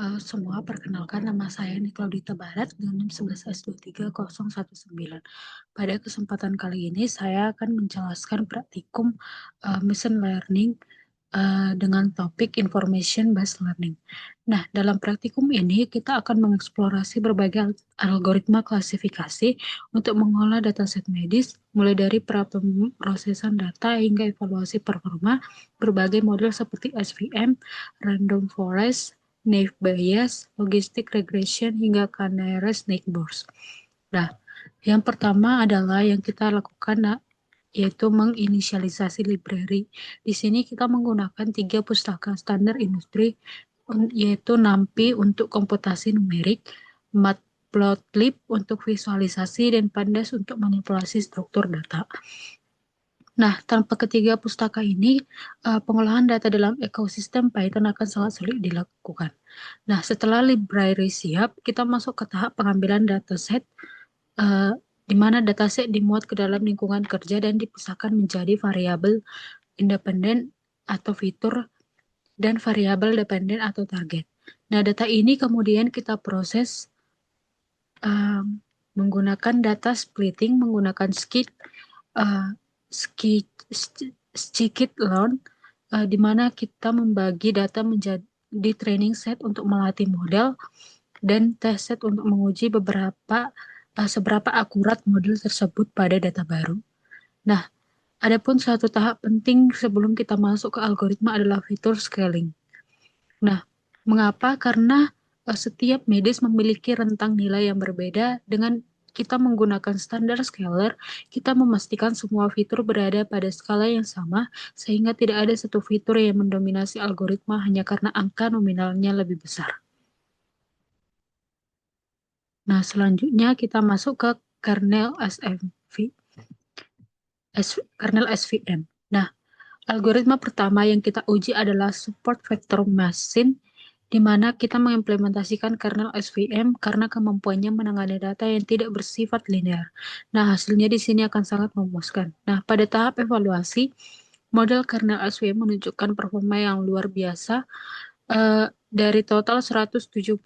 Semua, perkenalkan nama saya Niklaudita Barat dengan NIM 11S23019. Pada kesempatan kali ini saya akan menjelaskan praktikum Machine Learning dengan topik Information Based Learning. Nah, dalam praktikum ini kita akan mengeksplorasi berbagai algoritma klasifikasi untuk mengolah dataset medis, mulai dari pemrosesan data hingga evaluasi performa berbagai model seperti SVM, Random Forest, Naive Bayes, Logistic Regression, hingga Canary Snakeboards. Nah, yang pertama adalah yang kita lakukan yaitu menginisialisasi library. Di sini kita menggunakan 3 pustaka standar industri, yaitu NumPy untuk komputasi numerik, Matplotlib untuk visualisasi, dan Pandas untuk manipulasi struktur data. Nah, tanpa ketiga pustaka ini, pengolahan data dalam ekosistem Python akan sangat sulit dilakukan. Nah, setelah library siap, kita masuk ke tahap pengambilan dataset, di mana dataset dimuat ke dalam lingkungan kerja dan dipisahkan menjadi variabel independen atau fitur dan variabel dependen atau target. Nah, data ini kemudian kita proses menggunakan data splitting, menggunakan scikit-learn, di mana kita membagi data menjadi training set untuk melatih model dan test set untuk menguji seberapa akurat model tersebut pada data baru. Nah, adapun satu tahap penting sebelum kita masuk ke algoritma adalah fitur scaling. Nah, mengapa? Karena setiap medis memiliki rentang nilai yang berbeda. Dengan kita menggunakan standar scalar, kita memastikan semua fitur berada pada skala yang sama, sehingga tidak ada satu fitur yang mendominasi algoritma hanya karena angka nominalnya lebih besar. Nah, selanjutnya kita masuk ke kernel SVM. Nah, algoritma pertama yang kita uji adalah support vector machine, di mana kita mengimplementasikan kernel SVM karena kemampuannya menangani data yang tidak bersifat linear. Nah, hasilnya di sini akan sangat memuaskan. Nah, pada tahap evaluasi, model kernel SVM menunjukkan performa yang luar biasa. Dari total 171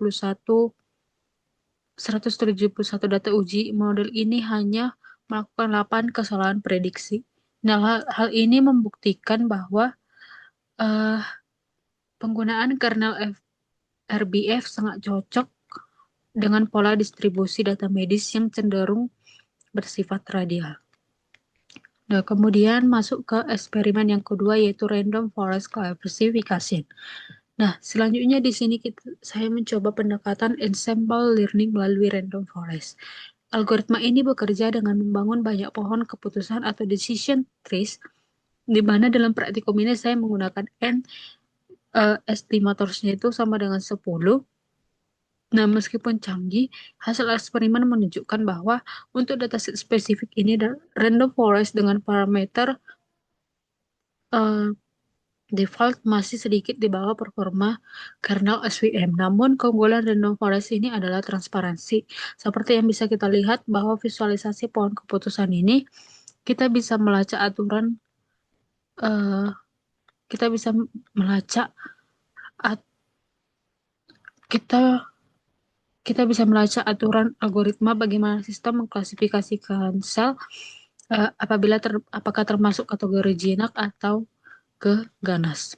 data uji, model ini hanya melakukan 8 kesalahan prediksi. Nah, hal ini membuktikan bahwa penggunaan kernel RBF sangat cocok dengan pola distribusi data medis yang cenderung bersifat radial. Nah, kemudian masuk ke eksperimen yang kedua, yaitu Random Forest Classification. Nah, selanjutnya di sini saya mencoba pendekatan ensemble learning melalui Random Forest. Algoritma ini bekerja dengan membangun banyak pohon keputusan atau decision trees, di mana dalam praktikum ini saya menggunakan N, estimatornya itu sama dengan 10. Nah, meskipun canggih, hasil eksperimen menunjukkan bahwa untuk dataset spesifik ini, random forest dengan parameter default masih sedikit di bawah performa kernel SVM. Namun, keunggulan random forest ini adalah transparansi. Seperti yang bisa kita lihat bahwa visualisasi pohon keputusan ini, kita bisa melacak aturan, kita bisa melacak kita bisa melacak aturan algoritma bagaimana sistem mengklasifikasikan sel, apakah termasuk kategori jinak atau ke ganas.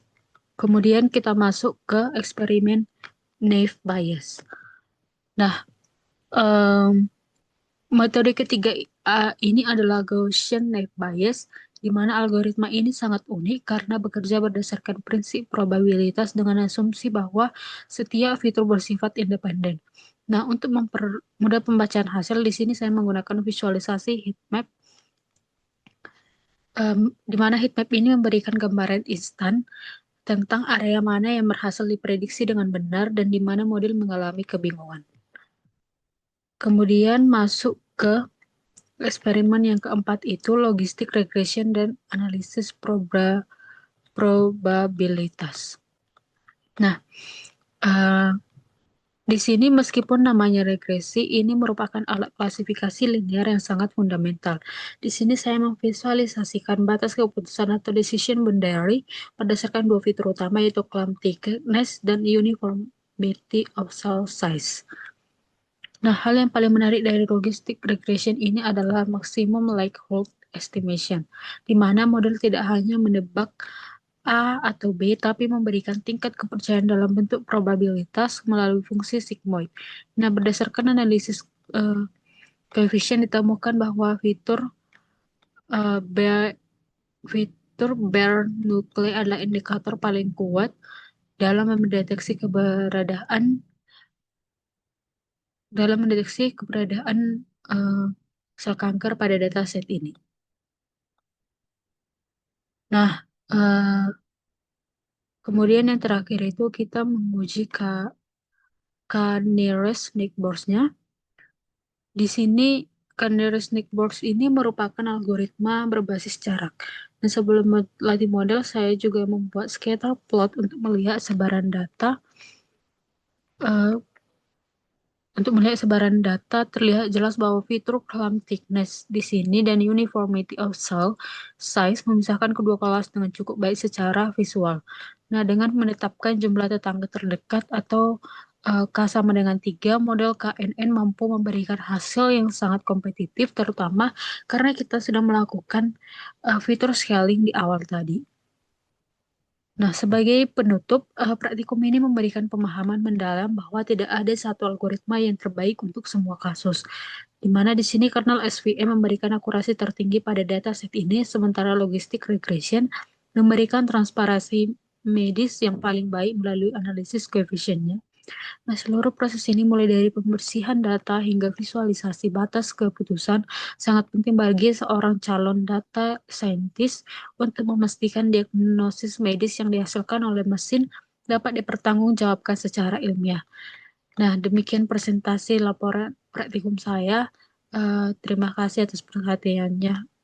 Kemudian kita masuk ke eksperimen Naive Bayes. Nah, metode ketiga ini adalah Gaussian Naive Bayes, di mana algoritma ini sangat unik karena bekerja berdasarkan prinsip probabilitas dengan asumsi bahwa setiap fitur bersifat independen. Nah, untuk mempermudah pembacaan hasil, di sini saya menggunakan visualisasi heatmap, di mana heatmap ini memberikan gambaran instan tentang area mana yang berhasil diprediksi dengan benar dan di mana model mengalami kebingungan. Kemudian masuk ke eksperimen yang keempat, itu logistic regression dan analisis probabilitas. Nah, di sini meskipun namanya regresi, ini merupakan alat klasifikasi linear yang sangat fundamental. Di sini saya memvisualisasikan batas keputusan atau decision boundary berdasarkan dua fitur utama, yaitu clump thickness dan uniform probability of cell size. Nah, hal yang paling menarik dari logistic regression ini adalah maximum likelihood estimation, di mana model tidak hanya menebak A atau B, tapi memberikan tingkat kepercayaan dalam bentuk probabilitas melalui fungsi sigmoid. Nah, berdasarkan analisis eh, koefisien ditemukan bahwa eh, Ba- fitur bare nuclei adalah indikator paling kuat dalam mendeteksi keberadaan eh, sel kanker pada dataset ini. Nah, kemudian yang terakhir itu kita menguji K-nearest neighbors-nya. Di sini Candice Nickbox ini merupakan algoritma berbasis jarak. Dan sebelum melatih model, saya juga membuat scatter plot eh, untuk melihat sebaran data terlihat jelas bahwa fitur column thickness di sini dan uniformity of cell size memisahkan kedua kelas dengan cukup baik secara visual. Nah, dengan menetapkan jumlah tetangga terdekat atau K sama dengan 3, model KNN mampu memberikan hasil yang sangat kompetitif, terutama karena kita sudah melakukan fitur scaling di awal tadi. Nah, sebagai penutup, praktikum ini memberikan pemahaman mendalam bahwa tidak ada satu algoritma yang terbaik untuk semua kasus, di mana di sini kernel SVM memberikan akurasi tertinggi pada dataset ini, sementara logistic regression memberikan transparansi medis yang paling baik melalui analisis koefisiennya. Nah, seluruh proses ini mulai dari pembersihan data hingga visualisasi batas keputusan sangat penting bagi seorang calon data scientist untuk memastikan diagnosis medis yang dihasilkan oleh mesin dapat dipertanggungjawabkan secara ilmiah. Nah, demikian presentasi laporan praktikum saya. Terima kasih atas perhatiannya.